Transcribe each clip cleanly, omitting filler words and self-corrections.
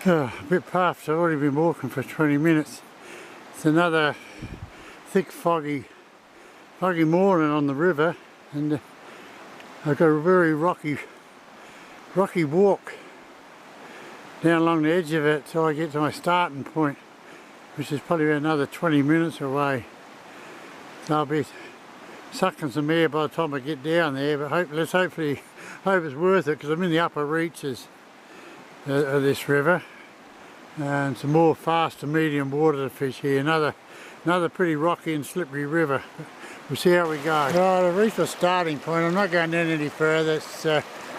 A bit puffed, I've already been walking for 20 minutes. It's another thick foggy morning on the river, and I've got a very rocky walk down along the edge of it till I get to my starting point, which is probably another 20 minutes away. So I'll be sucking some air by the time I get down there, but let's hopefully hope it's worth it, because I'm in the upper reaches of this river, and some more fast to medium water to fish here. Another pretty rocky and slippery river. We'll see how we go. Right, I've reached the starting point. I'm not going down any further.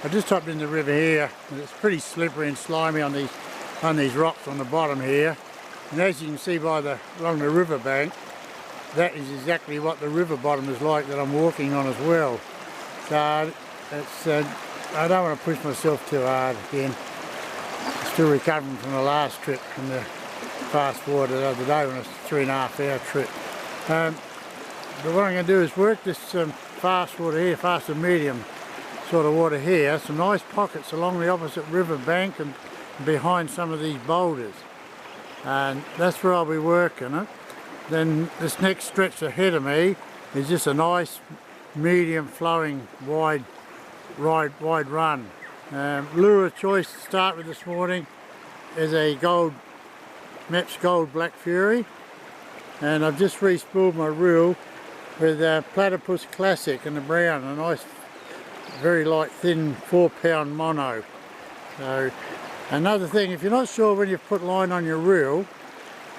I just hopped in the river here, and it's pretty slippery and slimy on these rocks on the bottom here. And as you can see along the river bank, that is exactly what the river bottom is like that I'm walking on as well. So I don't want to push myself too hard again. I'm still recovering from the last trip from the fast water the other day when it was a 3.5 hour trip. But what I'm going to do is work this fast water here, fast and medium sort of water here, some nice pockets along the opposite river bank and behind some of these boulders. And that's where I'll be working it. Then this next stretch ahead of me is just a nice medium flowing wide run. Lure of choice to start with this morning is a Meppstas Gold Black Fury, and I've just re-spooled my reel with a Platypus Classic in the brown, a nice very light thin 4-pound mono. So another thing, if you're not sure when you've put line on your reel,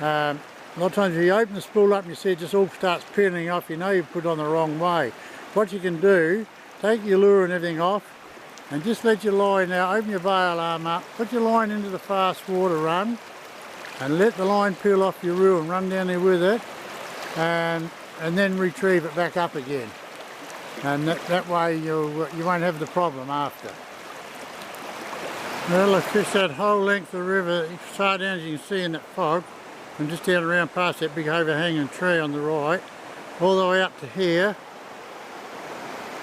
a lot of times if you open the spool up and you see it just all starts peeling off, you know you've put it on the wrong way. What you can do, take your lure and everything off, and just let your line out, open your bail arm up, put your line into the fast water run, and let the line peel off your reel and run down there with it, and then retrieve it back up again. And that way you won't have the problem after. Well, I fished that whole length of the river, far down as you can see in that fog, and just down around past that big overhanging tree on the right, all the way up to here,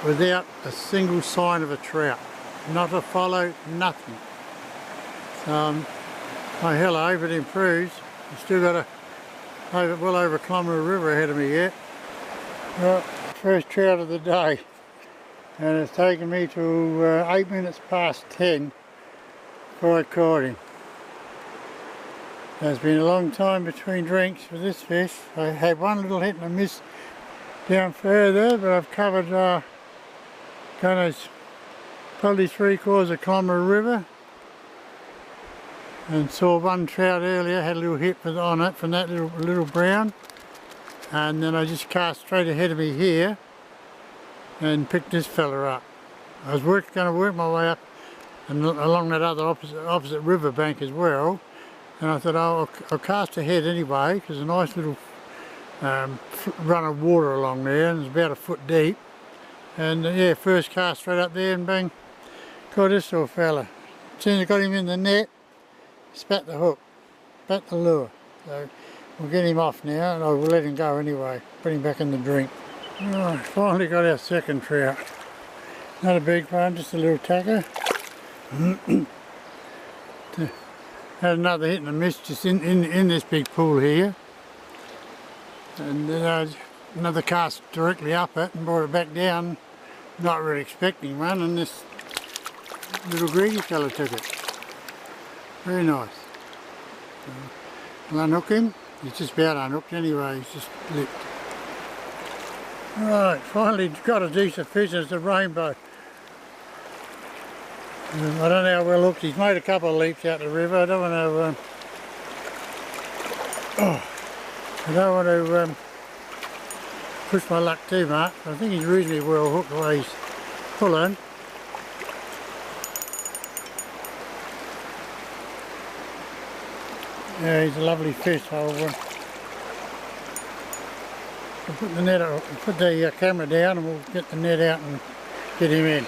without a single sign of a trout. Not a follow, nothing. Oh hell, I hope it improves. I've still got well over a kilometre of river ahead of me yet. Well, first trout of the day, and it's taken me to 8 minutes past 10 before I caught him. There's been a long time between drinks for this fish. I had one little hit and a miss down further, but I've covered probably 3/4 kilometre river, and saw one trout earlier, had a little hit on it from that little brown, and then I just cast straight ahead of me here and picked this fella up. I was going to work my way up and along that other opposite river bank as well, and I thought, oh, I'll cast ahead anyway, because there's a nice little run of water along there, and it's about 1 foot deep. And yeah, first cast straight up there and bang, caught this little fella. As soon as I got him in the net, spat the hook, spat the lure. So we'll get him off now, and I will let him go anyway, put him back in the drink. Right, finally got our second trout. Not a big one, just a little tacker. Had another hit and a miss just in this big pool here. And then another cast directly up it and brought it back down, not really expecting one, and this little greedy fella took it. Very nice. I'll unhook him. He's just about unhooked anyway, he's just lipped. Right, finally got a decent fish, it's a rainbow. I don't know how well hooked. He's made a couple of leaps out the river. I don't want to push my luck too much. I think he's reasonably well hooked the way he's pulling. Yeah, he's a lovely fish. I'll put the net up, put the camera down, and we'll get the net out and get him in.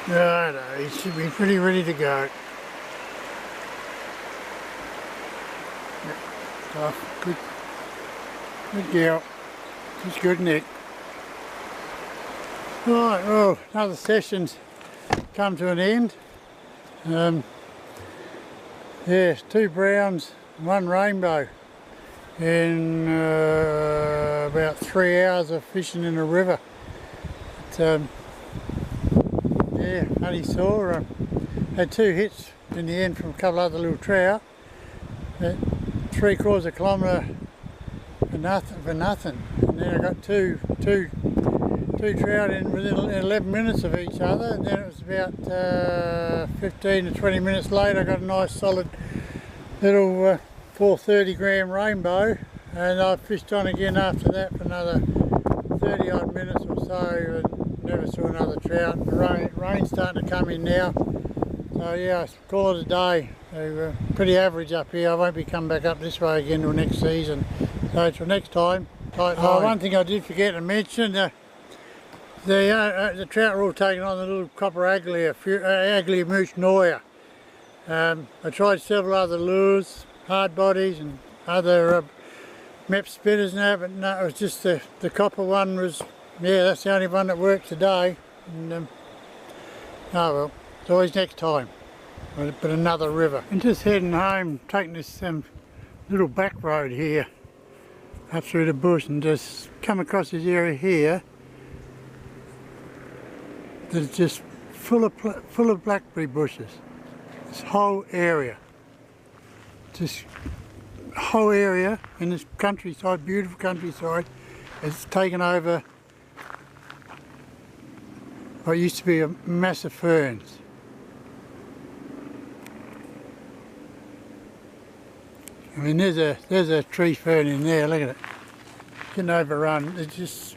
Righto, he should be pretty ready to go. Good girl. She's good, Nick. Right, well, another session's come to an end. Yes, 2 browns, 1 rainbow in about 3 hours of fishing in a river. But, yeah, only saw, had 2 hits in the end from a couple other little trout. 3/4 kilometre for nothing. And then I got two trout in within 11 minutes of each other, and then it was about 15 to 20 minutes later I got a nice solid little 430 gram rainbow, and I fished on again after that for another 30 odd minutes or so and never saw another trout. The rain's starting to come in now, so yeah, I call it a day. So, pretty average up here. I won't be coming back up this way again till next season, so till next time. One thing I did forget to mention, the trout are all taken on the little copper aglia moosh noya. I tried several other lures, hard bodies and other meppstas and that, but no, it was just the copper one was, yeah, that's the only one that worked today. And, oh well, it's always next time, but another river. And just heading home, taking this little back road here, up through the bush, and just come across this area here that's just full of blackberry bushes. This whole area, just whole area in this countryside, beautiful countryside, it's taken over what used to be a mass of ferns. I mean, there's a tree fern in there. Look at it, getting overrun. It's just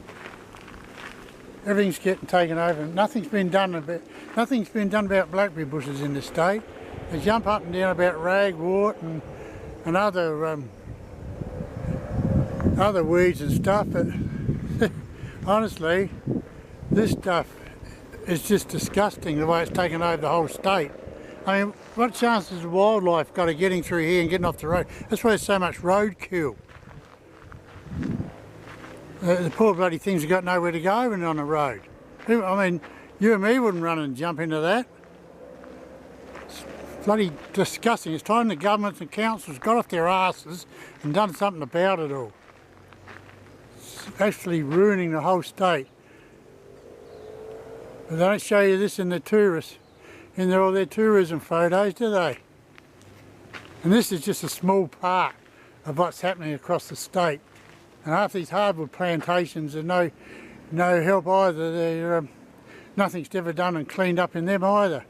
everything's getting taken over. Nothing's been done about blackberry bushes in the state. They jump up and down about ragwort and other weeds and stuff, but honestly, this stuff is just disgusting the way it's taken over the whole state. I mean, what chance has the wildlife got of getting through here and getting off the road? That's why there's so much roadkill. The poor bloody things have got nowhere to go when they're on the road. I mean, you and me wouldn't run and jump into that. It's bloody disgusting. It's time the governments and councils got off their asses and done something about it all. It's actually ruining the whole state. But they don't show you this in all their tourism photos, do they? And this is just a small part of what's happening across the state. And half these hardwood plantations are no help either. Nothing's ever done and cleaned up in them either.